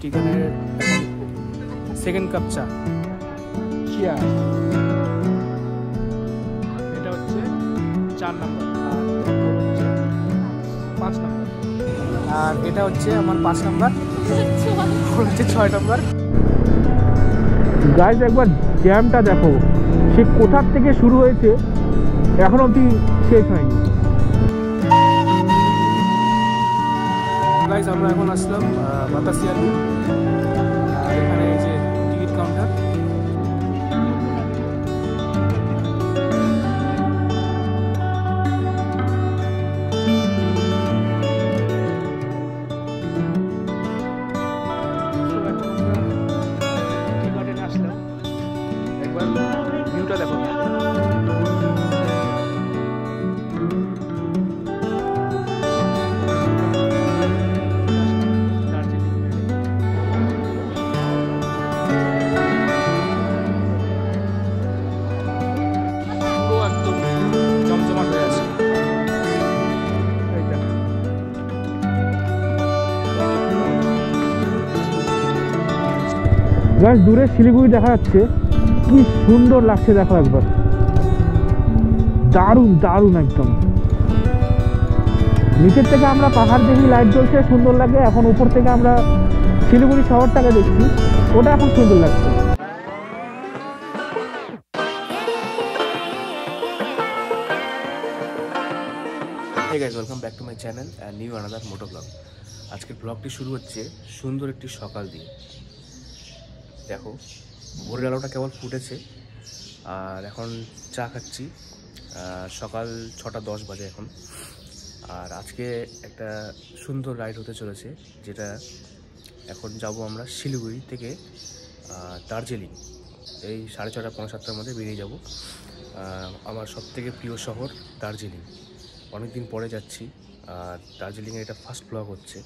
টিকানের second cup চা। Chair. এটা হচ্ছে 4 নম্বর আর হচ্ছে 5 নম্বর, আর এটা হচ্ছে আমার 5 নম্বর, হচ্ছে 6 নম্বর। গাইস একবার জ্যামটা দেখো, সে কোথার থেকে শুরু হয়েছে এখন অবধি শেষ হয়নি। গাইস আমরা এখন আসলাম বাতাসিয়া লুপ, আর এখানে এই যে টিকিট কাউন্টার। ভিউটা দেখো। গাছ দূরে শিলিগুড়ি দেখা যাচ্ছে, কি সুন্দর লাগছে দেখো একবার, দারুণ দারুণ একদম। নিচের থেকে আমরা পাহাড় দেখি, লাইট জ্বলছে, সুন্দর লাগে। এখন উপর থেকে আমরা শিলিগুড়ি শহরটাকে দেখছি, ওটা এখন সুন্দর লাগছে। Hey guys, welcome back to my channel and new another moto vlog. আজকের ব্লগটি শুরু হচ্ছে সুন্দর একটি সকাল দিয়ে। দেখো ভোরের আলোটা কেবল ফুটেছে আর এখন চা খাচ্ছি। সকাল 6:10 বাজে এখন। আর আজকে একটা সুন্দর রাইড হতে চলেছে, যেটা এখন যাব আমরা শিলিগুড়ি থেকে দার্জিলিং। এই 6:30 পৌনে 7টার মধ্যে বেরিয়ে যাব। আমার সবথেকে প্রিয় শহর দার্জিলিং, অনেক দিন পরে যাচ্ছি। আর দার্জিলিংয়ের এটা ফার্স্ট ব্লগ হচ্ছে।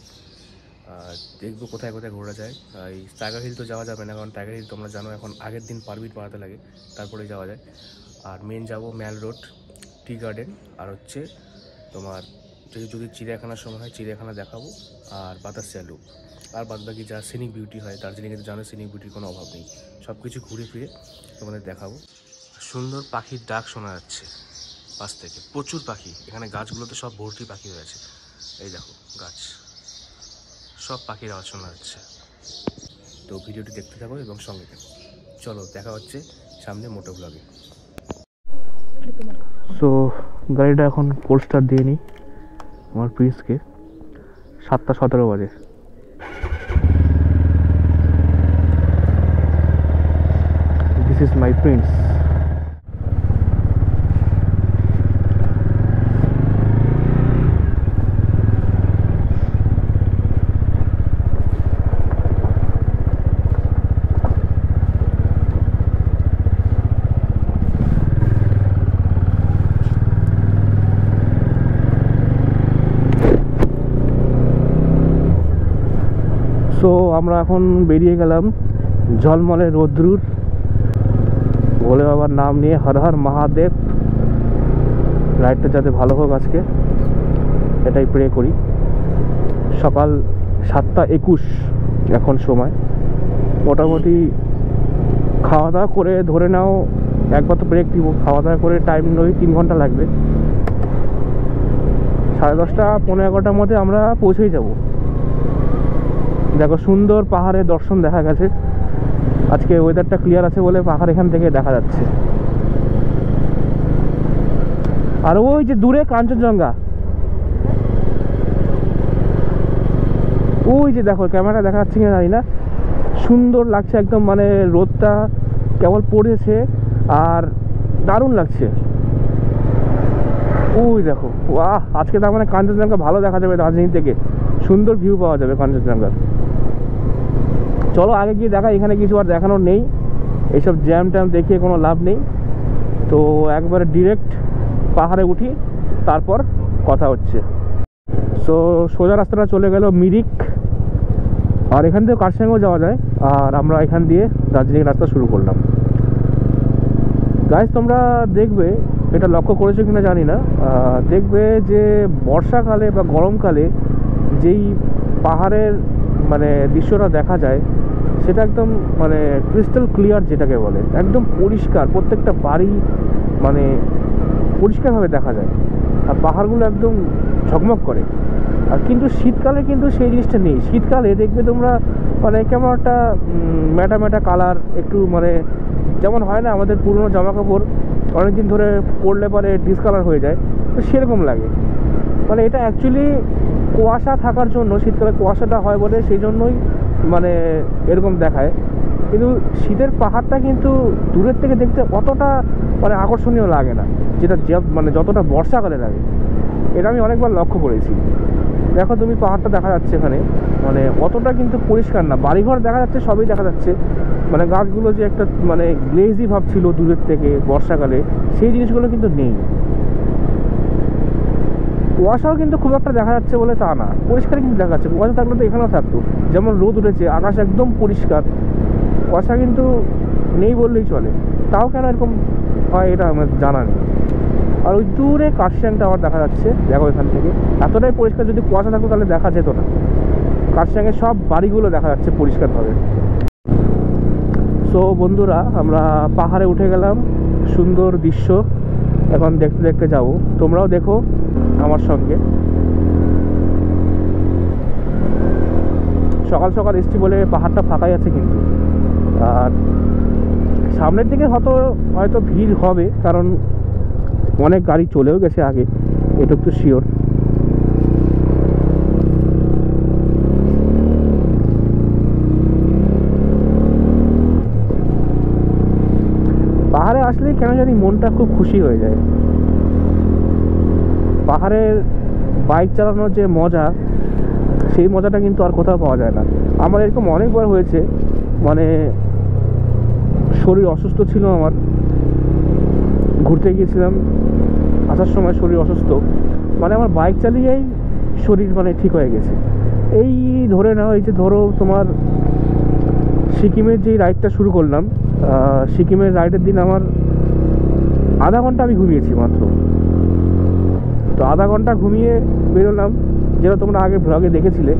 দেখবো কোথায় কোথায় ঘোরা যায়। এই টাইগার হিল তো যাওয়া যাবে না, কারণ টাইগার হিল তোমরা জানো এখন আগের দিন পারমিট বানাতে লাগে, তারপরে যাওয়া যায়। আর মেন যাব ম্যাল রোড, টি গার্ডেন, আর হচ্ছে তোমার যদি চিড়িয়াখানার সময় হয় চিড়িয়াখানা দেখাবো, আর বাতাসিয়া লুপ, আর বাদবাকি যা সিনিক বিউটি হয়। দার্জিলিংয়ে তো জানো সিনিক বিউটির কোনো অভাব নেই, সব কিছু ঘুরে ফিরে তোমাদের দেখাবো। সুন্দর পাখির ডাক শোনা যাচ্ছে পাশ থেকে, প্রচুর পাখি। এখানে গাছগুলোতে সব ভর্তি পাখি হয়েছে, এই দেখো গাছ, সব পাখির আওয়াজ শোনা যাচ্ছে। তো ভিডিওটি দেখতে থাকো এবং সঙ্গে থাকো। চলো দেখা হচ্ছে সামনে মোটো ব্লগে। সো গাড়িটা এখন কোল্ড স্টার্ট দিয়ে নিই আমার প্রিন্সকে। 7:17 বাজে। This is my Prince. So আমরা এখন বেরিয়ে গেলাম ঝলমলে রোদ্রুর, ভোলে বাবার নাম নিয়ে হর হর মহাদেব। রাইডটা যাতে ভালো হোক আজকে, এটাই প্রে করি। সকাল 7:21 এখন সময়। মোটামুটি খাওয়া দাওয়া করে ধরে নাও একবার তো ব্রেক দিব, খাওয়া দাওয়া করে টাইম নয় 3 ঘন্টা লাগবে। 10:30 পৌনে 11টার মধ্যে আমরা পৌঁছেই যাব। দেখো সুন্দর পাহাড়ের দর্শন দেখা গেছে। আজকে ওয়েদারটা ক্লিয়ার আছে বলে পাহাড় এখান থেকে দেখা যাচ্ছে। আর ওই যে দূরে কাঞ্চনজঙ্ঘা, ওই যে দেখো, ক্যামেরা দেখা যাচ্ছে কিনা জানি না, সুন্দর লাগছে একদম। মানে রোদটা কেবল পড়েছে আর দারুণ লাগছে। ওই দেখো, বাহ, আজকে তার মানে কাঞ্চনজঙ্ঘা ভালো দেখা যাবে দার্জিলিং থেকে, সুন্দর ভিউ পাওয়া যাবে কাঞ্চনজঙ্ঘার। চলো আগে গিয়ে দেখা, এখানে কিছু আর দেখানোর নেই, এইসব জ্যাম ট্যাম দেখিয়ে কোনো লাভ নেই। তো একবারে ডিরেক্ট পাহাড়ে উঠি, তারপর কথা হচ্ছে। সো সোজা রাস্তাটা চলে গেল মিরিক, আর এখান থেকে কার্শিয়াংও যাওয়া যায়। আর আমরা এখান দিয়ে দার্জিলিং রাস্তা শুরু করলাম। গাইস তোমরা দেখবে, এটা লক্ষ্য করেছো কিনা জানি না, দেখবে যে বর্ষাকালে বা গরমকালে যেই পাহাড়ের মানে দৃশ্যটা দেখা যায় সেটা একদম মানে ক্রিস্টাল ক্লিয়ার, যেটাকে বলে একদম পরিষ্কার। প্রত্যেকটা বাড়ি মানে পরিষ্কারভাবে দেখা যায়, আর পাহাড়গুলো একদম ঝকমক করে। আর কিন্তু শীতকালে কিন্তু সেই জিনিসটা নেই। শীতকালে দেখবে তোমরা মানে কেমন একটা ম্যাটা ম্যাটা কালার, একটু মানে যেমন হয় না আমাদের পুরনো জামা কাপড় অনেকদিন ধরে পরলে পরে ডিসকালার হয়ে যায়, তো সেরকম লাগে। মানে এটা অ্যাকচুয়ালি কুয়াশা থাকার জন্য, শীতকালে কুয়াশাটা হয় বলে সেই জন্যই মানে এরকম দেখায়। কিন্তু শীতের পাহাড়টা কিন্তু দূরের থেকে দেখতে অতটা মানে আকর্ষণীয় লাগে না, যেটা মানে যতটা বর্ষাকালে লাগে। এটা আমি অনেকবার লক্ষ্য করেছি। দেখো তুমি পাহাড়টা দেখা যাচ্ছে এখানে, মানে অতটা কিন্তু পরিষ্কার না। বাড়িঘর দেখা যাচ্ছে, সবই দেখা যাচ্ছে, মানে গাছগুলো যে একটা মানে গ্লেজি ভাব ছিল দূরের থেকে বর্ষাকালে, সেই জিনিসগুলো কিন্তু নেই। কুয়াশাও কিন্তু খুব একটা দেখা যাচ্ছে বলে তা না, পরিষ্কার কিন্তু দেখা যাচ্ছে। কুয়াশা থাকলে তো এখানেও থাকতো, যেমন রোদ উঠেছে, আকাশ একদম পরিষ্কার, কুয়াশা কিন্তু নেই বললেই চলে। তাও কেন এরকম হয় এটা আমার জানা নেই। আর ওই দূরে কার্শিয়াং টাওয়ার দেখা যাচ্ছে, দেখো এখান থেকে এতটাই পরিষ্কার। যদি কুয়াশা থাকতো তাহলে দেখা যেত না। কার্শিয়াংয়ের সব বাড়িগুলো দেখা যাচ্ছে পরিষ্কারভাবে। সো বন্ধুরা, আমরা পাহাড়ে উঠে গেলাম, সুন্দর দৃশ্য এখন দেখতে দেখতে যাব। তোমরাও দেখো আমার সঙ্গে। সকাল সকাল এসছি বলে পাহাড়টা ফাঁকাই আছে কিন্তু। আর সামনের দিকে হয়তো ভিড় হবে, কারণ অনেক গাড়ি চলেও গেছে আগে, এটা একটু শিওর। পাহাড়ে আসলেই কেন জানি মনটা খুব খুশি হয়ে যায়। পাহাড়ের বাইক চালানোর যে মজা, সেই মজাটা কিন্তু আর কোথাও পাওয়া যায় না। আমার এরকম অনেকবার হয়েছে, মানে শরীর অসুস্থ ছিল আমার, ঘুরতে গিয়েছিলাম, আসার সময় শরীর অসুস্থ, মানে আমার বাইক চালিয়েই শরীর মানে ঠিক হয়ে গেছে। এই ধরে নাও, এই যে ধরো তোমার সিকিমের যেই রাইডটা শুরু করলাম, সিকিমের রাইডের দিন আমার আধা ঘন্টা আমি ঘুমিয়েছি মাত্র। তো আধা ঘন্টা ঘুমিয়ে বেরোলাম, যেটা তোমরা আগে ব্লগে দেখেছিলে,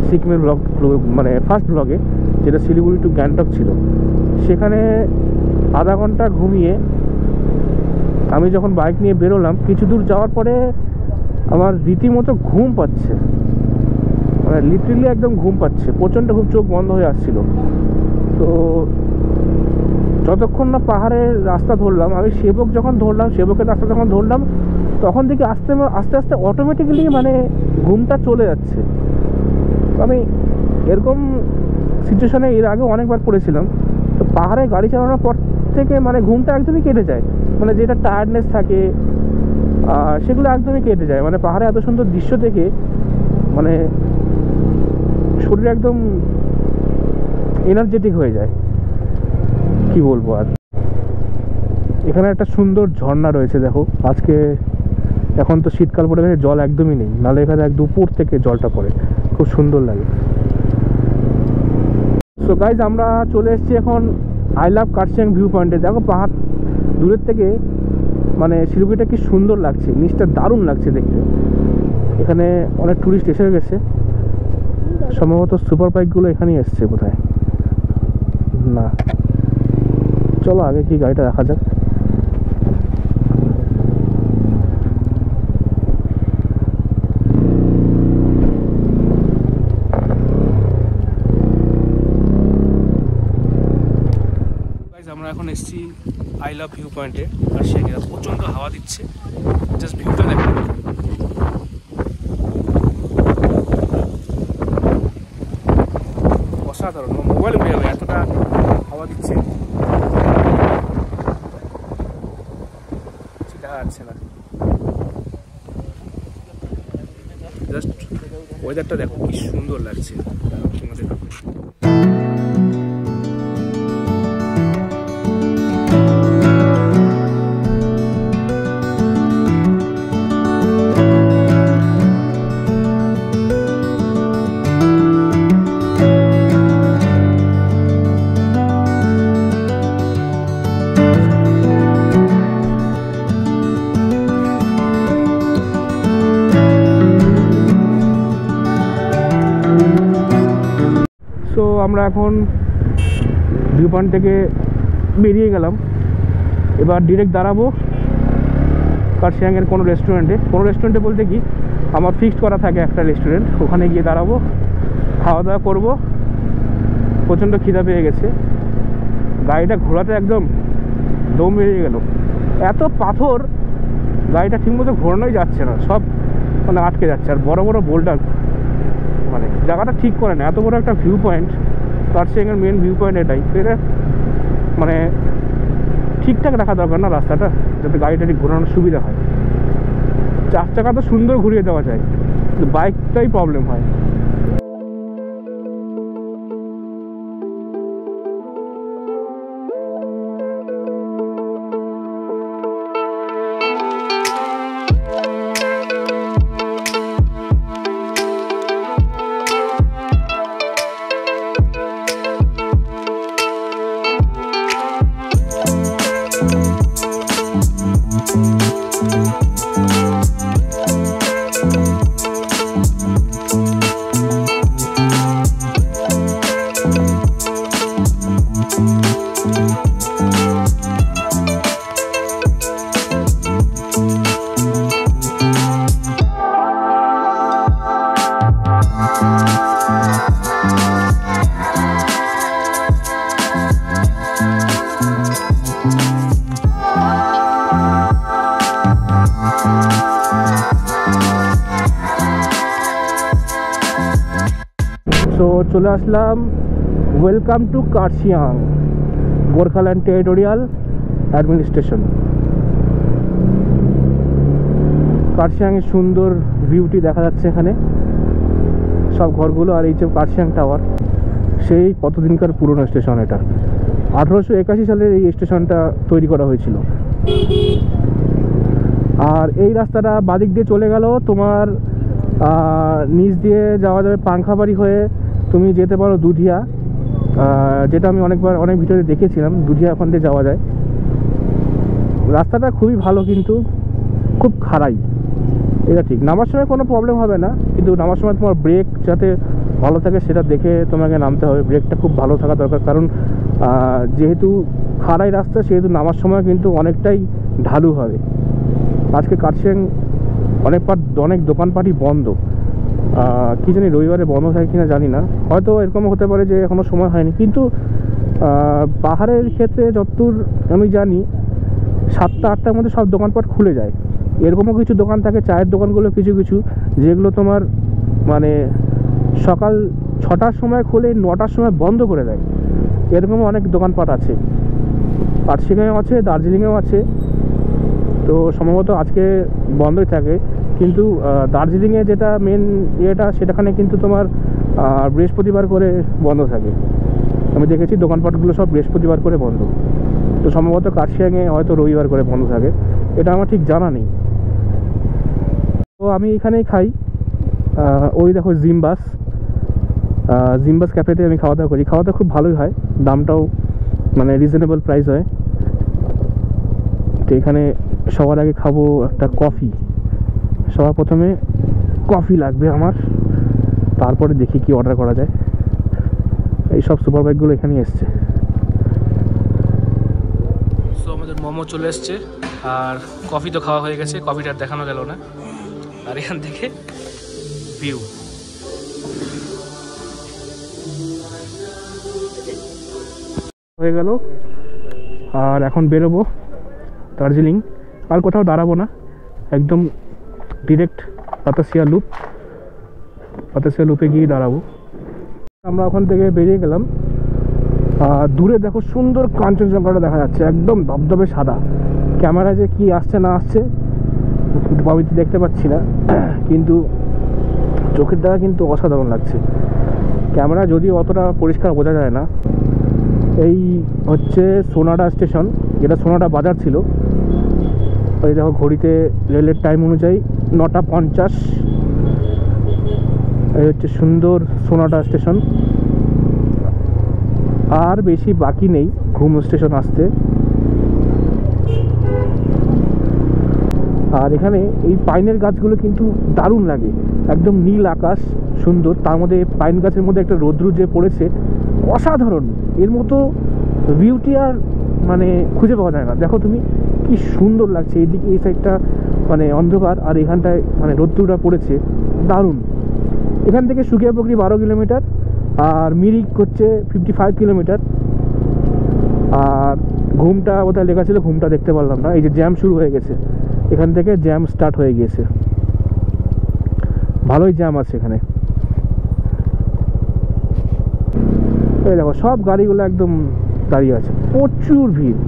সিকিমের ব্লগ মানে ফার্স্ট ব্লগে, যেটা শিলিগুড়ি টু গ্যাংটক ছিল। সেখানে আধা ঘন্টা ঘুমিয়ে আমি যখন বাইক নিয়ে বেরোলাম, কিছু দূর যাওয়ার পরে আমার রীতিমতো ঘুম পাচ্ছে, মানে লিটারেলি একদম ঘুম পাচ্ছে, প্রচণ্ড খুব চোখ বন্ধ হয়ে আসছিল। তো যতক্ষণ না পাহাড়ের রাস্তা ধরলাম, আমি সেবকের রাস্তা যখন ধরলাম, তখন থেকে আস্তে আস্তে অটোমেটিক্যালি মানে ঘুমটা চলে যাচ্ছে। আমি এরকম সিচুয়েশনে এর আগে অনেকবার পড়েছিলাম। তো পাহাড়ে গাড়ি চালানোর পর থেকে মানে ঘুমটা একদমই কেটে যায়, মানে যেটা টায়ার্ডনেস থাকে সেগুলো একদমই কেটে যায়। মানে পাহাড়ে এত সুন্দর দৃশ্য দেখে মানে শরীর একদম এনার্জেটিক হয়ে যায়, কি বলবো আর। এখানে একটা সুন্দর ঝর্ণা রয়েছে, দেখো আজকে, এখন তো শীতকাল পড়ে গেছে, জল একদমই নেই, নাহলে এখানে এক দুপুর থেকে জলটা পড়ে, খুব সুন্দর লাগে। সো গাইজ, আমরা চলে এসেছি এখন আই লাভ কার্শিয়াং ভিউ পয়েন্টে। দেখো পাহাড় দূরের থেকে মানে শিলিগুড়িটা কি সুন্দর লাগছে, নিচটা দারুণ লাগছে দেখতে। এখানে অনেক টুরিস্ট এসে গেছে, সম্ভবত সুপার বাইকগুলো এখানেই এসছে বোধহয়। না, চলো আগে কি গাড়িটা দেখা যাক। আমরা এখন এসেছি আই লাভ ভিউ পয়েন্টে, আর সেখানে প্রচণ্ড হাওয়া দিচ্ছে, জাস্ট ভিউটা দেখো। অসাধারণ, মোবাইল উঠে যাবে, এতটা হাওয়া দিচ্ছে, দেখা যাচ্ছে না। জাস্ট ওয়েদারটা দেখো কি সুন্দর লাগছে তোমাদের। আমরা এখন ভিউ পয়েন্ট থেকে বেরিয়ে গেলাম। এবার ডিরেক্ট দাঁড়াবো কার্শিয়াংয়ের কোনো রেস্টুরেন্টে বলতে কি, আমার ফিক্সড করা থাকে একটা রেস্টুরেন্ট, ওখানে গিয়ে দাঁড়াবো, খাওয়া দাওয়া করবো। প্রচণ্ড খিদা পেয়ে গেছে, গাড়িটা ঘোরাতে একদম দম বেরিয়ে গেল। এত পাথর, গাড়িটা ঠিকমতো ঘোরানোই যাচ্ছে না, সব মানে আটকে যাচ্ছে। আর বড় বড় বোল্ডার, মানে জায়গাটা ঠিক করে না। এত বড় একটা ভিউ পয়েন্ট, কার্শিয়াংয়ের মেন ভিউ পয়েন্ট এটাই, এটা মানে ঠিকঠাক রাখা দরকার না রাস্তাটা, যাতে গাড়িটা ঠিক ঘোরানোর সুবিধা হয়। 4 চাকা তো সুন্দর ঘুরিয়ে দেওয়া যায়, কিন্তু বাইকটাই প্রবলেম হয়। তো চলে আসলাম, welcome to Kurseong, Gorkhaland territorial administration. কার্শিয়াংয়ের সুন্দর ভিউটি দেখা যাচ্ছে এখানে, সব ঘরগুলো। আর এই যে কার্শিয়াং টাওয়ার, সেই কতদিনকার পুরনো স্টেশন এটা। 1881 সালের এই স্টেশনটা তৈরি করা হয়েছিল। আর এই রাস্তাটা বাদিক দিয়ে চলে গেল তোমার নিচ দিয়ে যাওয়া যাবে পাংখাবাড়ি হয়ে, তুমি যেতে পারো দুধিয়া, যেটা আমি অনেক ভিডিওতে দেখেছিলাম। দুধিয়া ওখান দিয়ে যাওয়া যায়। রাস্তাটা খুবই ভালো, কিন্তু খুব খারাই, এটা ঠিক। নামার সময় কোনো প্রবলেম হবে না, কিন্তু নামার সময় তোমার ব্রেক যাতে ভালো থাকে সেটা দেখে তোমাকে নামতে হবে। ব্রেকটা খুব ভালো থাকা দরকার, কারণ যেহেতু খাড়াই রাস্তা, সেহেতু নামার সময় কিন্তু অনেকটাই ঢালু হবে। আজকে কার্শিয়াং অনেক দোকানপাটই বন্ধ, কি জানি রবিবারে বন্ধ থাকে কিনা জানি না, হয়তো এরকম হতে পারে যে এখনো সময় হয়নি। কিন্তু পাহাড়ের ক্ষেত্রে যতদূর আমি জানি 7টা 8টার মধ্যে সব দোকানপাট খুলে যায়। এরকমও কিছু দোকান থাকে, চায়ের দোকানগুলো কিছু যেগুলো তোমার মানে সকাল 6টার সময় খুলে 9টার সময় বন্ধ করে দেয়। এরকমও অনেক দোকানপাট আছে, কার্শিয়াংয়েও আছে, দার্জিলিংয়েও আছে। তো সম্ভবত আজকে বন্ধই থাকে, কিন্তু দার্জিলিংয়ে যেটা মেন ইয়েটা, সেটাখানে কিন্তু তোমার বৃহস্পতিবার করে বন্ধ থাকে। আমি দেখেছি দোকানপাটগুলো সব বৃহস্পতিবার করে বন্ধ। তো সম্ভবত কার্শিয়াংয়ে হয়তো রবিবার করে বন্ধ থাকে, এটা আমার ঠিক জানা নেই। তো আমি এখানেই খাই, ওই দেখো জিমবাস ক্যাফেতে আমি খাওয়া দাওয়া করি। খাওয়া দাওয়া খুব ভালোই হয়, দামটাও মানে রিজনেবল প্রাইস হয়। তো এখানে সবার আগে খাবো একটা কফি। সবার প্রথমে কফি লাগবে আমার, তারপরে দেখি কি অর্ডার করা যায়। এই সব সুপার বাইকগুলো এখানে এসছে। সো আমাদের মোমো চলে এসছে, আর কফি তো খাওয়া হয়ে গেছে, কফিটা দেখানো গেল না। আর এখান থেকে ভিউ, হয়ে গেল। আর এখন বেরোবো দার্জিলিং, আর কোথাও দাঁড়াবো না, একদম ডিরেক্ট পাতাসিয়া লুপে গিয়ে দাঁড়াবো। আমরা ওখান থেকে বেরিয়ে গেলাম। দূরে দেখো সুন্দর কাঞ্চনজঙ্ঘাটা দেখা যাচ্ছে, একদম ধবধবে সাদা। ক্যামেরা যে কি আসছে না আসছে আমি দেখতে পাচ্ছি না, কিন্তু চোখের দ্বারা কিন্তু অসাধারণ লাগছে। ক্যামেরা যদিও অতটা পরিষ্কার বোঝা যায় না। এই হচ্ছে সোনাডা স্টেশন, যেটা সোনাডা বাজার ছিল। ওই দেখো ঘড়িতে রেলের টাইম অনুযায়ী 9টা 50। এই হচ্ছে সুন্দর সোনাডা স্টেশন। আর বেশি বাকি নেই ঘুম স্টেশন আসতে। আর এখানে এই পাইনের গাছগুলো কিন্তু দারুণ লাগে, একদম নীল আকাশ সুন্দর, তার মধ্যে পাইন গাছের মধ্যে একটা রৌদ্র যে পড়েছে অসাধারণ, এর মতো বিউটি আর মানে খুঁজে পাওয়া যায় না। দেখো তুমি কি সুন্দর লাগছে, এইদিকে এই সাইডটা মানে অন্ধকার আর এখানটায় মানে রোদ্দুরটা পড়েছে, দারুণ। এখান থেকে সুকিয়াপুকুরি 12 কিলোমিটার আর মিরিক হচ্ছে 55 কিলোমিটার। আর ঘুমটা কোথায় লেখা ছিল, ঘুমটা দেখতে পারলাম না। এই যে জ্যাম শুরু হয়ে গেছে, এখান থেকে জ্যাম স্টার্ট হয়ে গিয়েছে, ভালোই জ্যাম আছে এখানে। এই দেখো সব গাড়িগুলো একদম দাঁড়িয়ে আছে, প্রচুর ভিড়।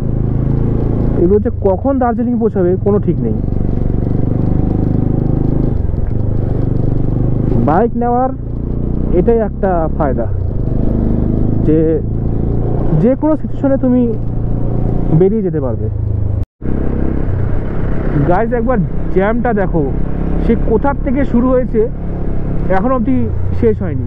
এগুলো যে কখন দার্জিলিং পৌঁছাবে কোনো ঠিক নেই। বাইক নেওয়ার এটাই একটা ফায়দা যে যে কোনো সিচুয়েশনে তুমি বেরিয়ে যেতে পারবে। গাইজ একবার জ্যামটা দেখো, সে কোথার থেকে শুরু হয়েছে এখন অবধি শেষ হয়নি।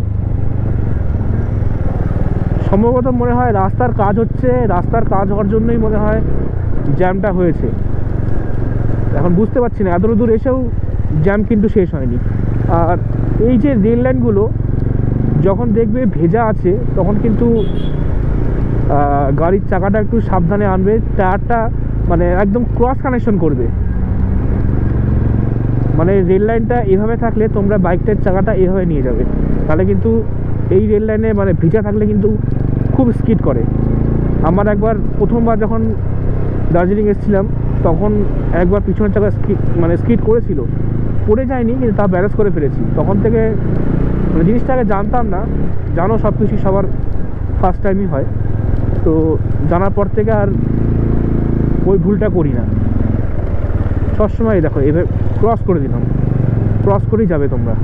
সম্ভবত মনে হয় রাস্তার কাজ হচ্ছে, রাস্তার কাজ হওয়ার জন্যই মনে হয় জ্যামটা হয়েছে। এখন বুঝতে পারছি না, এত দূর এসেও জ্যাম কিন্তু শেষ হয়নি। আর এই যে রেল লাইনগুলো যখন দেখবে ভেজা আছে তখন কিন্তু গাড়ির চাকাটা একটু সাবধানে আনবে, টায়ারটা মানে একদম ক্রস কানেকশন করবে। মানে রেল লাইনটা এভাবে থাকলে তোমরা বাইকটার চাকাটা এভাবে নিয়ে যাবে, তাহলে কিন্তু এই রেল লাইনে মানে ভিজা থাকলে কিন্তু খুব স্কিড করে। আমার একবার প্রথমবার যখন দার্জিলিং এসেছিলাম তখন একবার পিছনের চাকা স্কিড করেছিল, পড়ে যায়নি কিন্তু তা ব্যালেন্স করে ফেলেছি। তখন থেকে মানে জিনিসটাকে জানতাম না, জানো সব কিছু সবার ফার্স্ট টাইমই হয়, তো জানার পর থেকে আর ওই ভুলটা করি না। সবসময় দেখো এভাবে ক্রস করে দিলাম, ক্রস করেই যাবে তোমরা,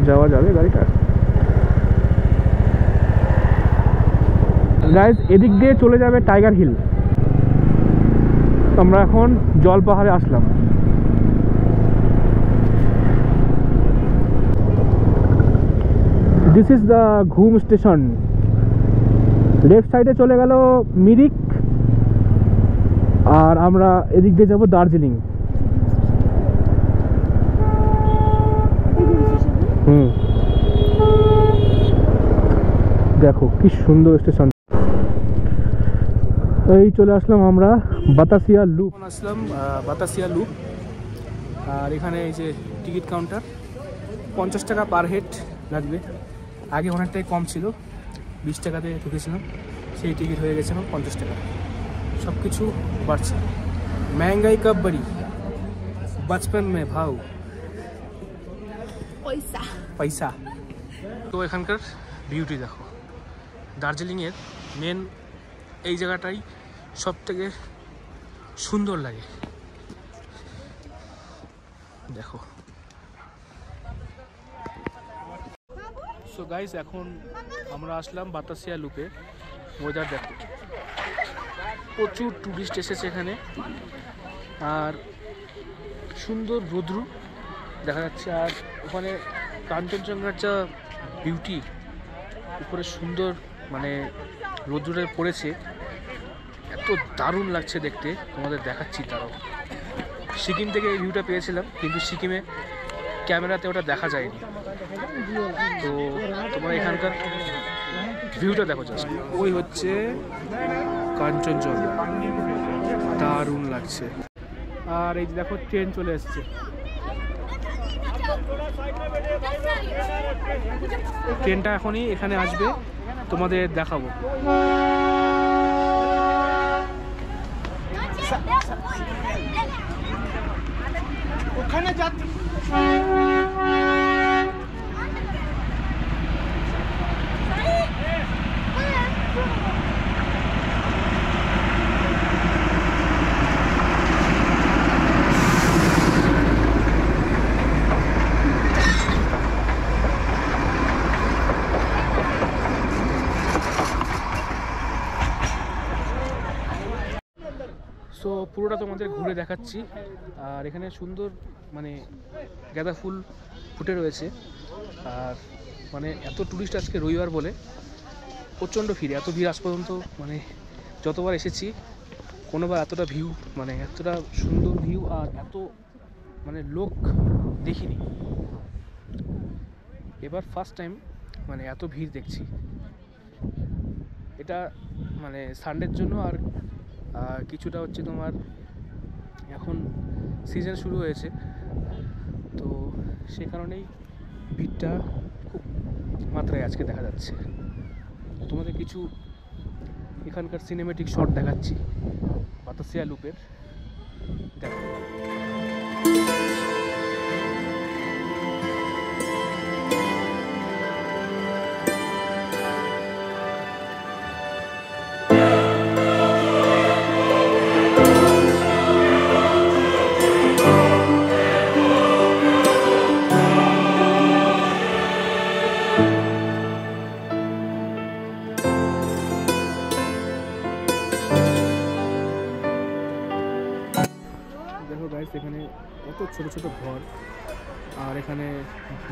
যাওয়া যাবে গাড়িটা। গাইজ এদিক দিয়ে চলে যাবে টাইগার হিল। আমরা এখন জল পাহাড়ে আসলাম। দিস ইজ দ্য ঘুম স্টেশন। লেফট সাইডে চলে গেল মিরিক আর আমরা এদিক দিয়ে যাব দার্জিলিং। দেখো কি সুন্দর স্টেশন। এই চলে আসলাম আমরা বাতাসিয়া লুপ। আসলাম বাতাসিয়া লুপ। আর এখানে এই যে টিকিট কাউন্টার, 50 টাকা পার হেড লাগবে। আগে অনেকটাই কম ছিল, 20 টাকাতে ঢুকেছিলাম, সেই টিকিট হয়ে গেছে এখন 50 টাকা। সব কিছু বাড়ছে, महंगाई कब बढ़ी, बचपन में भाव পয়সা। তো এখানকার বিউটি দেখো, দার্জিলিংয়ের মেন এই জায়গাটাই সব থেকে সুন্দর লাগে। দেখো সো গাইস, এখন আমরা আসলাম বাতাসিয়া লুপে। ওয়েদার দেখো, প্রচুর টুরিস্ট এসেছে এখানে, আর সুন্দর রৌদ্র দেখা যাচ্ছে। আর ওখানে কাঞ্চনজঙ্ঘার যা বিউটি, উপরে সুন্দর মানে রৌদ্রে পড়েছে, এত দারুণ লাগছে দেখতে, তোমাদের দেখাচ্ছি। তারাও সিকিম থেকে এই ভিউটা পেয়েছিলাম, কিন্তু সিকিমে ক্যামেরাতে ওটা দেখা যায়নি। তো তোমরা এখানকার ভিউটা দেখো জাস্ট। ওই হচ্ছে কাঞ্চনজঙ্ঘা, দারুণ লাগছে। আর এই যে দেখো ট্রেন চলে এসছে। ট্রেনটা এখনই এখানে আসবে, তোমাদের দেখাবো। ওখানে যাচ্ছি। সো পুরোটা তোমাদের ঘুরে দেখাচ্ছি। আর এখানে সুন্দর মানে গাঁদা ফুল ফুটে রয়েছে। আর মানে এত টুরিস্ট আজকে রবিবার বলে প্রচণ্ড ভিড়, এত ভিড় আজ পর্যন্ত মানে যতবার এসেছি কোনোবার এতটা ভিউ মানে এতটা সুন্দর ভিউ আর এত মানে লোক দেখিনি। এবার ফার্স্ট টাইম মানে এত ভিড় দেখছি। এটা মানে সানডের জন্য, আর কিছুটা হচ্ছে তোমার এখন সিজন শুরু হয়েছে, তো সে কারণেই ভিড়টা খুব মাত্রায় আজকে দেখা যাচ্ছে। তোমাদের কিছু এখানকার সিনেমেটিক শট দেখাচ্ছি বাতাসিয়া লুপের, দেখো। দেখো গাইস, এখানে কত ছোট ছোট ঘর, আর এখানে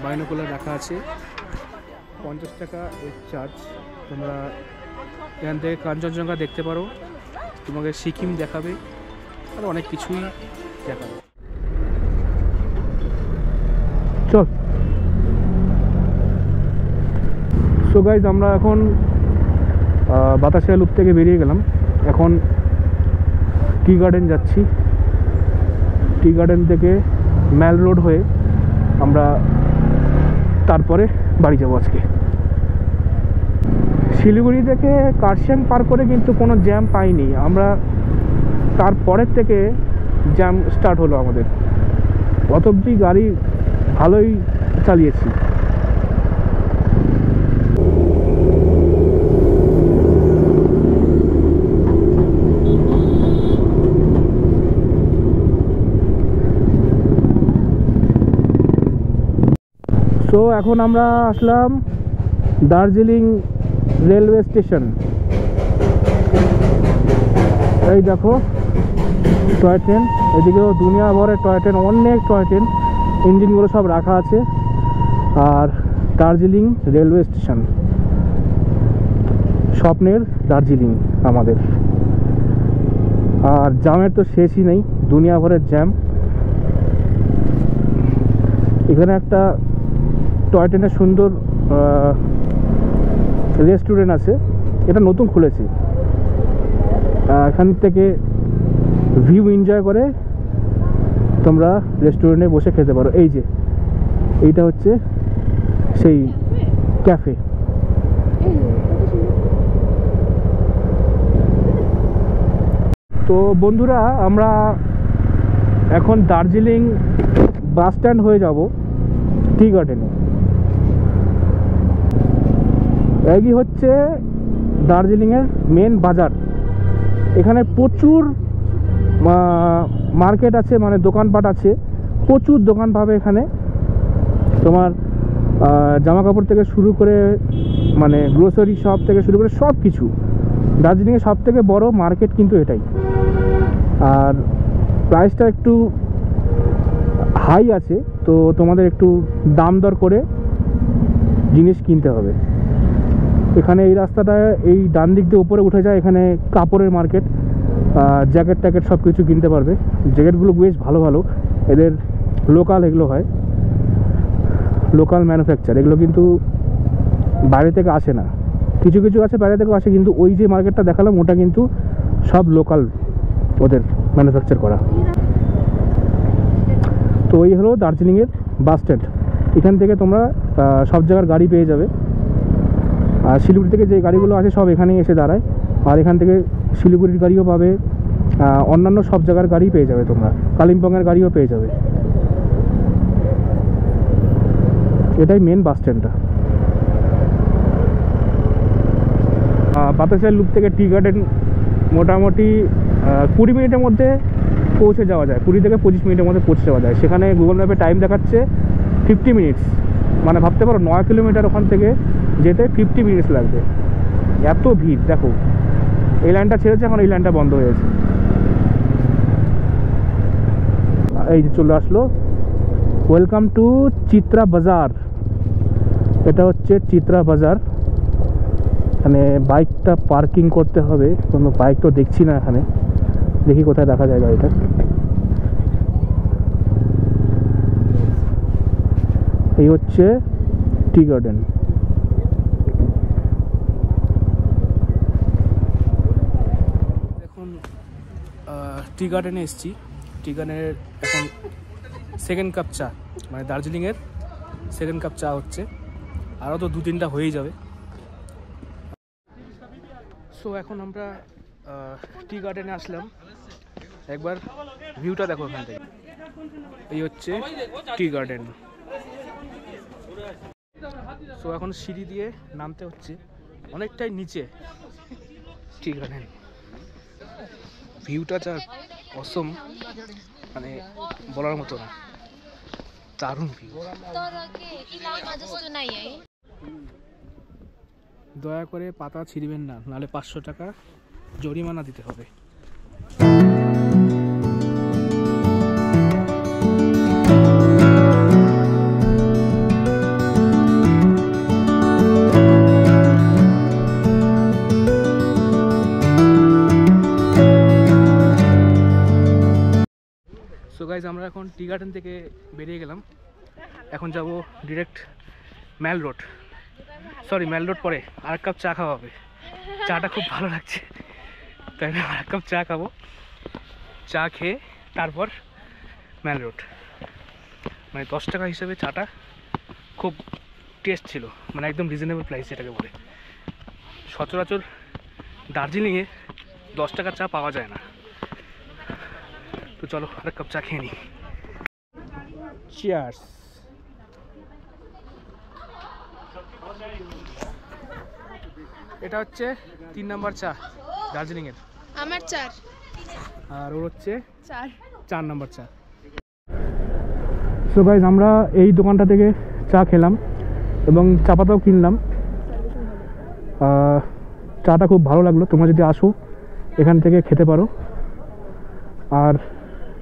বাইনোকুলার রাখা আছে, 50 টাকা এর চার্জ। তোমরা এখান থেকে কাঞ্চনজঙ্ঘা দেখতে পারো, তোমাকে সিকিম দেখাবে, আর অনেক কিছুই দেখাবে। চল। সো গাইজ, আমরা এখন বাতাসিয়া লুপ থেকে বেরিয়ে গেলাম, এখন টি গার্ডেন যাচ্ছি। টি গার্ডেন থেকে ম্যাল রোড হয়ে আমরা তারপরে বাড়ি যাবো আজকে। শিলিগুড়ি থেকে কার্শিয়াং পার করে কিন্তু কোনো জ্যাম পাইনি আমরা, তারপরের থেকে জ্যাম স্টার্ট হলো আমাদের। অত অবধি গাড়ি ভালোই চালিয়েছি। সো এখন আমরা আসলাম দার্জিলিং রেলওয়ে স্টেশন। এই দেখো টয় ট্রেন, এদিকেও দুনিয়া ভরে টয় ট্রেন, অনেক টয় ট্রেন, ইঞ্জিনগুলো সব রাখা আছে। আর দার্জিলিং রেলওয়ে স্টেশন, স্বপ্নের দার্জিলিং আমাদের। আর জ্যামের তো শেষই নেই, দুনিয়া ভরের জ্যাম। এখানে একটা টয় ট্রেনের সুন্দর রেস্টুরেন্ট আছে, এটা নতুন খুলেছে। এখান থেকে ভিউ এনজয় করে তোমরা রেস্টুরেন্টে বসে খেতে পারো। এই যে এইটা হচ্ছে সেই ক্যাফে। তো বন্ধুরা, আমরা এখন দার্জিলিং বাস স্ট্যান্ড হয়ে যাব টি গার্ডেনে। এই হচ্ছে দার্জিলিংয়ের মেন বাজার। এখানে প্রচুর মার্কেট আছে, মানে দোকানপাট আছে, প্রচুর দোকান পাবে এখানে। তোমার জামা কাপড় থেকে শুরু করে, মানে গ্রোসারি শপ থেকে শুরু করে সব কিছু। দার্জিলিংয়ের সব থেকে বড় মার্কেট কিন্তু এটাই। আর প্রাইসটা একটু হাই আছে, তো তোমাদের একটু দাম দর করে জিনিস কিনতে হবে। এখানে এই রাস্তাটায় এই ডান দিক দিয়ে উপরে উঠে যায়, এখানে কাপড়ের মার্কেট, জ্যাকেট ট্যাকেট সব কিছু কিনতে পারবে। জ্যাকেটগুলো বেশ ভালো ভালো, এদের লোকাল এগুলো হয়, লোকাল ম্যানুফ্যাকচার। এগুলো কিন্তু বাইরে থেকে আসে না, কিছু কিছু আছে বাইরে থেকে আসে, কিন্তু ওই যে মার্কেটটা দেখালাম ওটা কিন্তু সব লোকাল, ওদের ম্যানুফ্যাকচার করা। তো এই হলো দার্জিলিংয়ের বাস স্ট্যান্ড। এখান থেকে তোমরা সব জায়গার গাড়ি পেয়ে যাবে। আর শিলিগুড়ি থেকে যে গাড়িগুলো আছে সব এখানেই এসে দাঁড়ায়, আর এখান থেকে শিলিগুড়ির গাড়িও পাবে, অন্যান্য সব জায়গার গাড়ি পেয়ে যাবে তোমরা, কালিম্পংয়ের গাড়িও পেয়ে যাবে। এটাই মেন বাস স্ট্যান্ডটা। বাতাসিয়া লুপ থেকে টি গার্ডেন মোটামুটি 20 মিনিটের মধ্যে পৌঁছে যাওয়া যায়, 20 থেকে 25 মিনিটের মধ্যে পৌঁছে যাওয়া যায়। সেখানে গুগল ম্যাপে টাইম দেখাচ্ছে 50 মিনিটস, মানে ভাবতে পারো 9 কিলোমিটার ওখান থেকে যেতে 50 মিনিটস লাগবে। এত ভিড় দেখো, এই লাইনটা ছেড়েছে, এখন এই লাইনটা বন্ধ হয়েছে। এই যে চলে আসলো, ওয়েলকাম টু চিত্রা বাজার। এটা হচ্ছে চিত্রা বাজার। এখানে বাইকটা পার্কিং করতে হবে, কোনো বাইক তো দেখছি না এখানে, দেখি কোথায় দেখা যায় গাড়িটা। এই হচ্ছে টি গার্ডেন। টি গার্ডেনে এসেছি। টি গার্ডেনের এখন সেকেন্ড কাপ চা, মানে দার্জিলিংয়ের সেকেন্ড কাপ চা হচ্ছে, আরও তো 2-3টা হয়েই যাবে। সো এখন আমরা টি গার্ডেনে আসলাম, একবার ভিউটা দেখো এখান থেকে। এই হচ্ছে টি গার্ডেন। সো এখন সিঁড়ি দিয়ে নামতে হচ্ছে, অনেকটাই নিচে টি গার্ডেন। ভিউটা যা অসম, মানে বলার মতো না, দারুণ ভিউ। দয়া করে পাতা ছিঁড়বেন না, নাহলে 500 টাকা জরিমানা দিতে হবে। সো গাইজ, আমরা এখন টি গার্ডেন থেকে বেরিয়ে গেলাম। এখন যাব ডিরেক্ট ম্যাল রোড। সরি, ম্যাল রোড পরে আর এক কাপ চা খাওয়া হবে। চাটা খুব ভালো লাগছে, তাই না? আর এক কাপ চা খাবো, চা খেয়ে তারপর ম্যাল রোড। মানে 10 টাকা হিসেবে চাটা খুব টেস্ট ছিল, মানে একদম রিজনেবল প্রাইস এটাকে বলে। সচরাচর দার্জিলিংয়ে 10 টাকার চা পাওয়া যায় না। তো চলো আর এক কাপ চা খেয়ে নিই। চিয়ার্স। এটা হচ্ছে 3 নাম্বার চা দার্জিলিংয়ের, আমার 4 আর ওর হচ্ছে 4 নাম্বার চা। সো গাইজ, আমরা এই দোকানটা থেকে চা খেলাম এবং চা পাতাও কিনলাম। চাটা খুব ভালো লাগলো, তোমরা যদি আসো এখান থেকে খেতে পারো। আর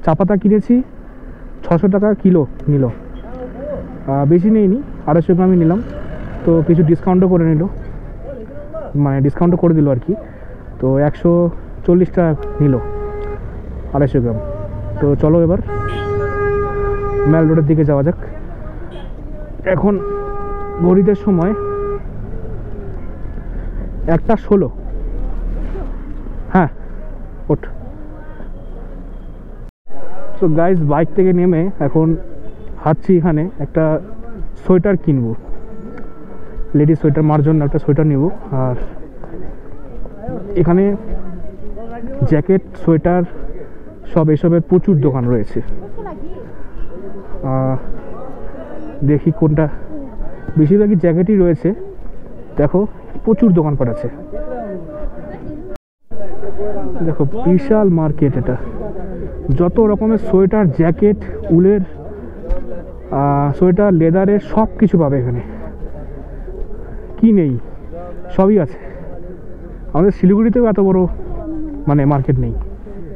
চা পাতা কিনেছি 600 টাকা কিলো নিল, বেশি নেইনি, 250 গ্রামই নিলাম। তো কিছু ডিসকাউন্টও করে নিল, মানে ডিসকাউন্টও করে দিল আর কি। তো 140 টাকা নিল 250 গ্রাম। তো চলো এবার ম্যাল রোডের দিকে যাওয়া যাক। এখন ঘড়িতে সময় 1:16। হ্যাঁ, ওঠ। সো গাইজ, বাইক থেকে নেমে এখন হাঁটছি, এখানে একটা সোয়েটার কিনবো, লেডিস সোয়েটার, মার জন্য একটা সোয়েটার নিব। আর এখানে জ্যাকেট, সোয়েটার সব এসবের প্রচুর দোকান রয়েছে। দেখি কোনটা, বেশিরভাগই জ্যাকেটই রয়েছে। দেখো প্রচুর দোকানপাট আছে, দেখো বিশাল মার্কেট এটা। যত রকমের সোয়েটার, জ্যাকেট, উলের সোয়েটার, লেদারের সব কিছু পাবে এখানে। কি নেই, সবই আছে। আমাদের শিলিগুড়িতেও এত বড় মানে মার্কেট নেই,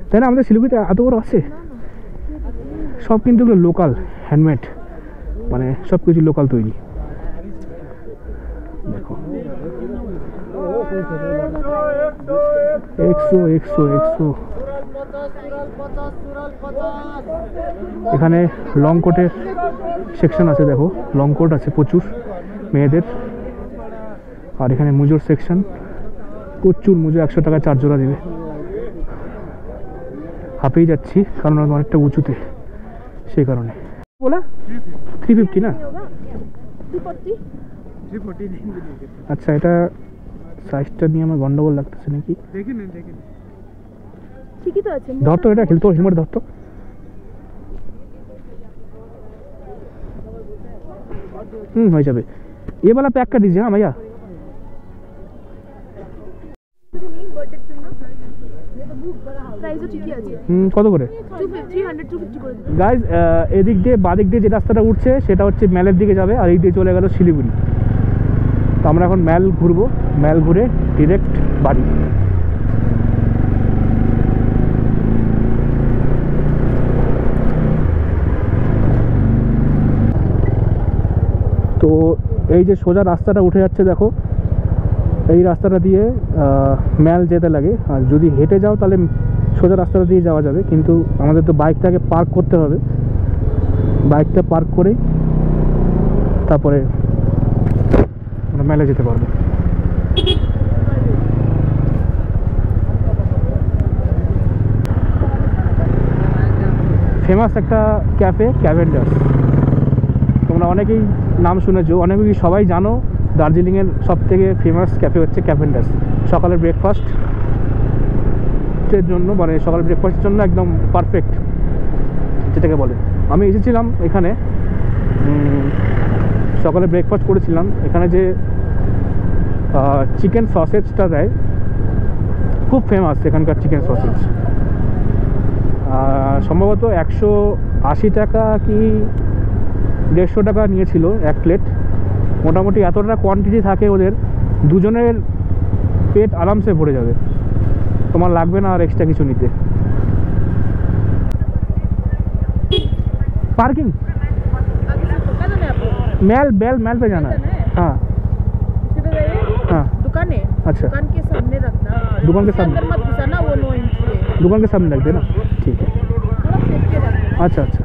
তাই না? আমাদের শিলিগুড়িতে এত বড় আছে। সব কিন্তু এগুলো লোকাল, হ্যান্ডমেড, মানে সব কিছু লোকাল তৈরি। দেখো 100। এখানে লং কোটের সেকশন আছে, দেখো লং কোট আছে প্রচুর মেয়েদের। আর এখানে মুজোর সেকশন, প্রচুর মুজো, 100 টাকা 4 জোড়া দিবে। হাঁপিয়ে যাচ্ছি কারণ অনেকটা উঁচুতে, সেই কারণে। বলা 350 না? 340। আচ্ছা, এটা সাইজটা নিয়ে আমার গন্ডগোল লাগতেছে নাকি? দেখে নিন। ঠিকই তো আছে। ধরতো, এটা খেলতো, হেলমেট ধরতো। হয়ে যাবে। ये वाला पैक कर दीजिए। हाँ भैया, প্রাইসও ঠিকই আছে। কত করে? 250 করে দিন। গাইজ, এদিক দিয়ে বাদিক দিয়ে যে রাস্তাটা উঠছে সেটা হচ্ছে ম্যালের দিকে যাবে, আর এই দিয়ে চলে গেল শিলিগুড়ি। তো আমরা এখন ম্যাল ঘুরবো, ম্যাল ঘুরে ডিরেক্ট বাড়ি। তো এই যে সোজা রাস্তাটা উঠে যাচ্ছে, দেখো এই রাস্তাটা দিয়ে ম্যাল যেতে লাগে। আর যদি হেঁটে যাও তাহলে সোজা রাস্তাটা দিয়ে যাওয়া যাবে, কিন্তু আমাদের তো বাইকটাকে পার্ক করতে হবে। বাইকটা পার্ক করেই তারপরে আমরা মেলে যেতে পারবো। ফেমাস একটা ক্যাফে ক্যাভেন্ডার্স, তোমরা অনেকেই নাম শুনেছো, অনেকেই সবাই জানো দার্জিলিংয়ের সব থেকে ফেমাস ক্যাফে হচ্ছে ক্যাভেন্ডার্স। সকালের ব্রেকফাস্টের জন্য মানে সকালের ব্রেকফাস্টের জন্য একদম পারফেক্ট যেটাকে বলে। আমি এসেছিলাম এখানে, সকালে ব্রেকফাস্ট করেছিলাম। এখানে যে চিকেন সসেজটা দেয় খুব ফেমাস এখানকার চিকেন সসেজ। সম্ভবত 180 টাকা কি 150 টাকা নিয়েছিল এক প্লেট। মোটামুটি এতটা কোয়ান্টিটি থাকে ওদের, দুজনের পেট আরামসে ভরে যাবে, তোমার লাগবে না আর এক্সট্রা কিছু নিতে। पार्किंग मैल पे जाना है। हाँ हाँ दुकान है, अच्छा दुकान के सामने रखना, दुकान के सामने अंदर मत घुसाना, वो नो एंट्री है, दुकान के सामने रख देना, ठीक है। थोड़ा फेंक के रखना। अच्छा अच्छा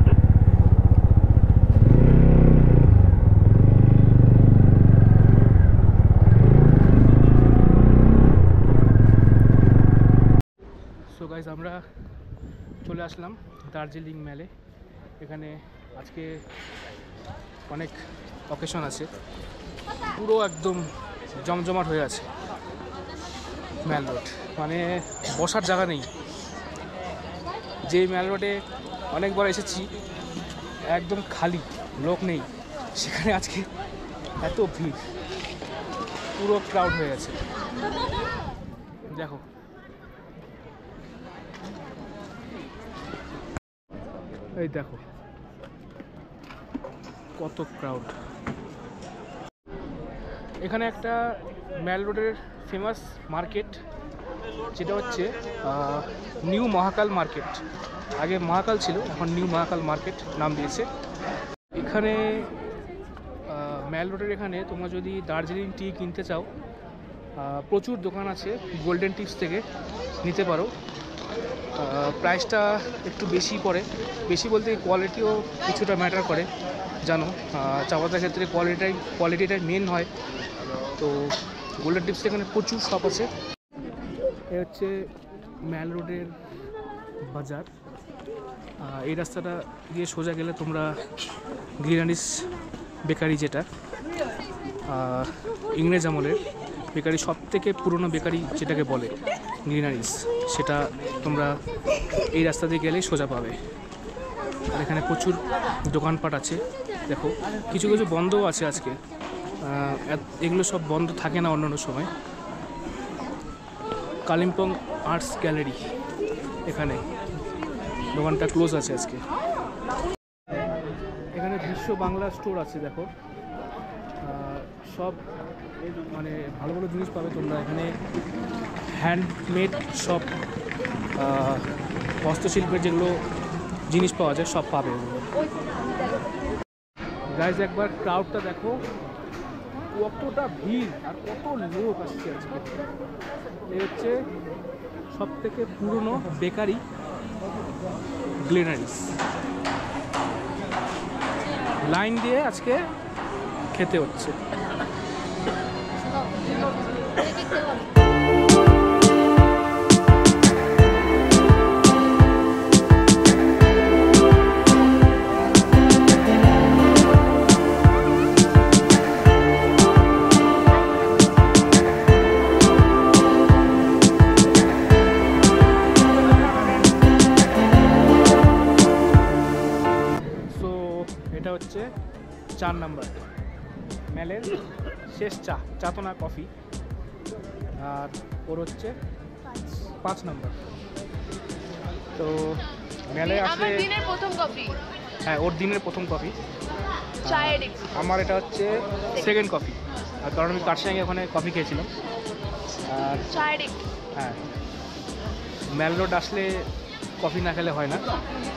সো গাইস আমরা চলে আসলাম দার্জিলিং মেলে। এখানে আজকে অনেক অকেশন আছে, পুরো একদম জমজমাট হয়ে আছে মেল রোড, মানে বসার জায়গা নেই। যে মেল রোডে অনেকবার এসেছি একদম খালি, লোক নেই, সেখানে আজকে এত ভিড়, পুরো ক্রাউড হয়ে গেছে। দেখো এই দেখো কত ক্রাউড। এখানে একটা মেল রোডের ফেমাস মার্কেট, যেটা হচ্ছে নিউ মহাকাল মার্কেট। আগে মহাকাল ছিল, এখন নিউ মহাকাল মার্কেট নাম দিয়েছে। এখানে মেল রোডের এখানে তোমরা যদি দার্জিলিং টি কিনতে চাও, প্রচুর দোকান আছে, গোল্ডেন টিপস থেকে নিতে পারো। প্রাইসটা একটু বেশি পড়ে, বেশি বলতে কোয়ালিটিও কিছুটা ম্যাটার করে, জানো চা পাতার ক্ষেত্রে কোয়ালিটিটাই মেন হয়। তো গোল্ডেন টিপস এখানে প্রচুর শপ আছে। এ হচ্ছে মেল রোডের বাজার। এই রাস্তাটা দিয়ে সোজা গেলে তোমরা গ্লিনারিস বেকারি, যেটা ইংরেজ আমলের বেকারি, সব থেকে পুরনো বেকারি যেটাকে বলে গ্লিনারিস, সেটা তোমরা এই রাস্তা দিয়ে গেলেই সোজা পাবে। আর এখানে প্রচুর দোকানপাট আছে, দেখো কিছু কিছু বন্ধও আছে আজকে, এগুলো সব বন্ধ থাকে না অন্যান্য সময়। কালিম্পং আর্টস গ্যালারি, এখানে দোকানটা ক্লোজ আছে আজকে। এখানে বিশ্ব বাংলা স্টোর আছে, দেখো সব মানে ভালো ভালো জিনিস পাবে তোমরা এখানে। হ্যান্ডমেড সব হস্তশিল্পের যেগুলো জিনিস পাওয়া যায় সব পাবে। গাইজ একবার ক্রাউডটা দেখো, কতটা ভিড় আর কত লোক আসছে আজকে। এই হচ্ছে সব থেকে পুরনো বেকারি গ্লিনারিস, লাইন দিয়ে আজকে খেতে হচ্ছে। এটা হচ্ছে 4 নাম্বার মেলের শেষ চাতনা কফি, আর ওর হচ্ছে 5 নাম্বার। তো মেলে আসলে দিনের প্রথম কফি, হ্যাঁ ওর দিনের প্রথম কফি, চায়ের আমার এটা হচ্ছে সেকেন্ড কফি, আর কারণ আমি কার্শিয়াংয়ে ওখানে কফি খেয়েছিলাম। আর চায়ের হ্যাঁ মেল রোড আসলে কফি না খেলে হয় না।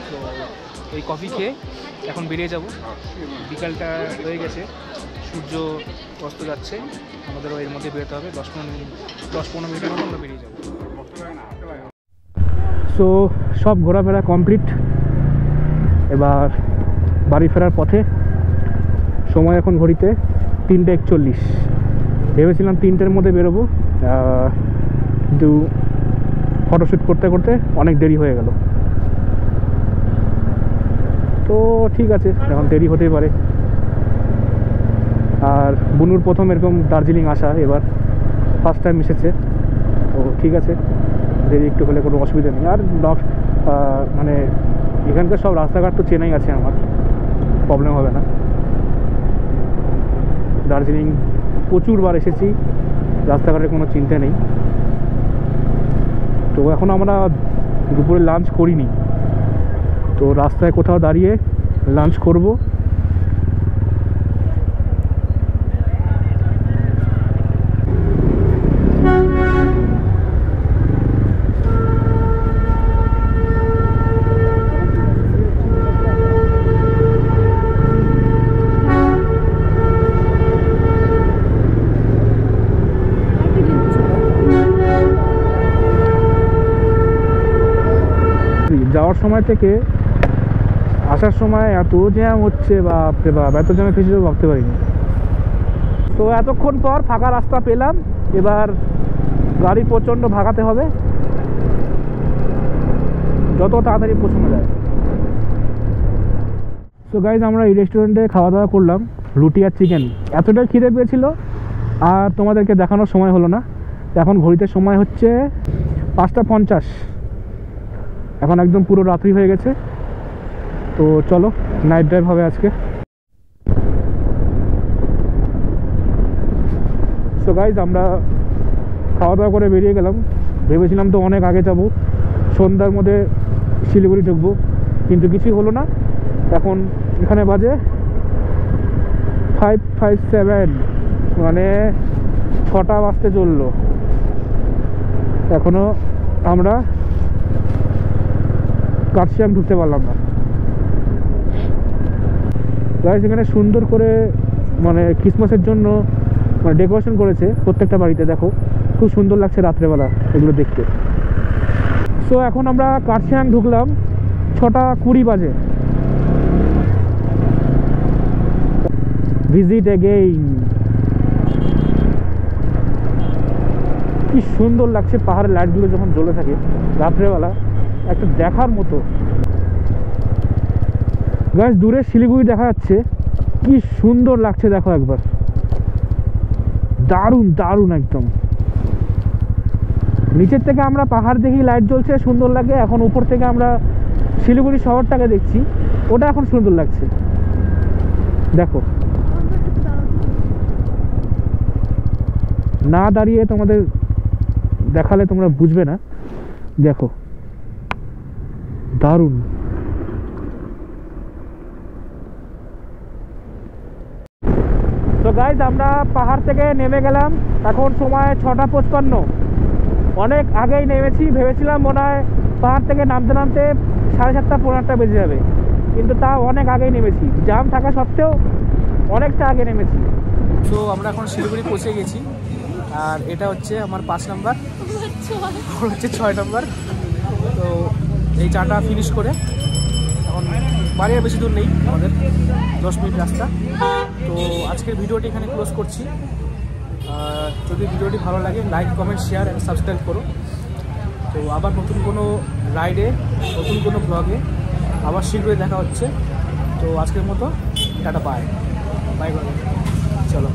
তো এই কফি খেয়ে এখন বেরিয়ে যাব, বিকালটা হয়ে গেছে, সূর্য অস্ত যাচ্ছে, আমাদেরও এর মধ্যে বেরোতে হবে। 10-15 মিনিটের মধ্যে আমরা বেরিয়ে যাব। সো সব ঘোরাফেরা কমপ্লিট, এবার বাড়ি ফেরার পথে। সময় এখন ঘড়িতে 3:41। ভেবেছিলাম 3টের মধ্যে বেরোবো, কিন্তু ফটোশ্যুট করতে করতে অনেক দেরি হয়ে গেল। তো ঠিক আছে, এখন দেরি হতেই পারে। আর বুনুর প্রথম এরকম দার্জিলিং আসা, এবার ফার্স্ট টাইম এসেছে, তো ঠিক আছে, দেরি একটু হলে কোনো অসুবিধা নেই। আর মানে এখানকার সব রাস্তাঘাট তো চেনাই আছে, আমার প্রবলেম হবে না। দার্জিলিং প্রচুরবার এসেছি, রাস্তাঘাটের কোনো চিন্তা নেই। তো এখন আমরা দুপুরে লাঞ্চ করিনি, তো রাস্তায় কোথাও দাঁড়িয়ে লাঞ্চ করব। যাওয়ার সময় থেকে আসার সময় এত জ্যাম হচ্ছে, বাপরে বাপ, এত জ্যামে ফেসে যাবো ভাবতে পারিনি। তো এতক্ষণ পর ফাঁকা রাস্তা পেলাম, এবার গাড়ি প্রচণ্ড ভাগাতে হবে, যত তাড়াতাড়ি পৌঁছানো যায়। তো গাইজ, আমরা এই রেস্টুরেন্টে খাওয়া দাওয়া করলাম, রুটি আর চিকেন। এতটাই খিদে পেয়েছিল আর তোমাদেরকে দেখানোর সময় হলো না। এখন ঘড়িতে সময় হচ্ছে 5:50, এখন একদম পুরো রাত্রি হয়ে গেছে। তো চলো, নাইট ড্রাইভ হবে আজকে। সো গাইজ, আমরা খাওয়া দাওয়া করে বেরিয়ে গেলাম। ভেবেছিলাম তো অনেক আগে যাব, সন্ধ্যার মধ্যে শিলিগুড়ি ঢুকবো, কিন্তু কিছুই হলো না। এখন এখানে বাজে 5:57, মানে 6টা বাজতে চললো, এখনো আমরা কার্শিয়াং ঢুকতে পারলাম না। গাইস, এখানে সুন্দর করে মানে ক্রিসমাসের জন্য মানে ডেকোরেশন করেছে প্রত্যেকটা বাড়িতে, দেখো খুব সুন্দর লাগছে রাত্রেবেলা এগুলো দেখতে। সো এখন আমরা কার্শিয়াং ঢুকলাম, 6:20 বাজে। Visit again. কি সুন্দর লাগছে পাহাড়ের লাইটগুলো যখন জ্বলে থাকে রাত্রেবেলা, একটা দেখার মতো। গাইস, দূরে শিলিগুড়ি দেখা যাচ্ছে, কি সুন্দর লাগছে দেখো একবার, দারুণ দারুণ একদম। নিচের থেকে আমরা পাহাড় দেখি, লাইট জ্বলছে, সুন্দর লাগে। এখন উপর থেকে আমরা শিলিগুড়ি শহরটাকে দেখছি, ওটা এখন সুন্দর লাগছে। দেখো, না দাঁড়িয়ে তোমাদের দেখালে তোমরা বুঝবে না। দেখো, দারুণ। তো গাইজ, আমরা পাহাড় থেকে নেমে গেলাম, এখন সময় 6:55। অনেক আগেই নেমেছি, ভেবেছিলাম মনে হয় পাহাড় থেকে নামতে নামতে 7:30 পৌনে 8টা বেজে যাবে, কিন্তু তা অনেক আগেই নেমেছি, জ্যাম থাকা সত্ত্বেও অনেকটা আগে নেমেছি। তো আমরা এখন শিলিগুড়ি পৌঁছে গেছি, আর এটা হচ্ছে আমার 5 নাম্বার, হচ্ছে 6 নাম্বার। তো এই চাটা ফিনিশ করে এখন বাড়ি আর বেশি দূর নেই, আমাদের 10 মিনিট রাস্তা। তো আজকের ভিডিওটি এখানে ক্লোজ করছি। যদি ভিডিওটি ভালো লাগে, like, comment, share and subscribe করো। তো আবার নতুন কোনো রাইডে, নতুন কোনো ব্লগে আবার শীঘ্রই দেখা হচ্ছে। তো আজকের মতো টাটা, বাই বাই, চলো।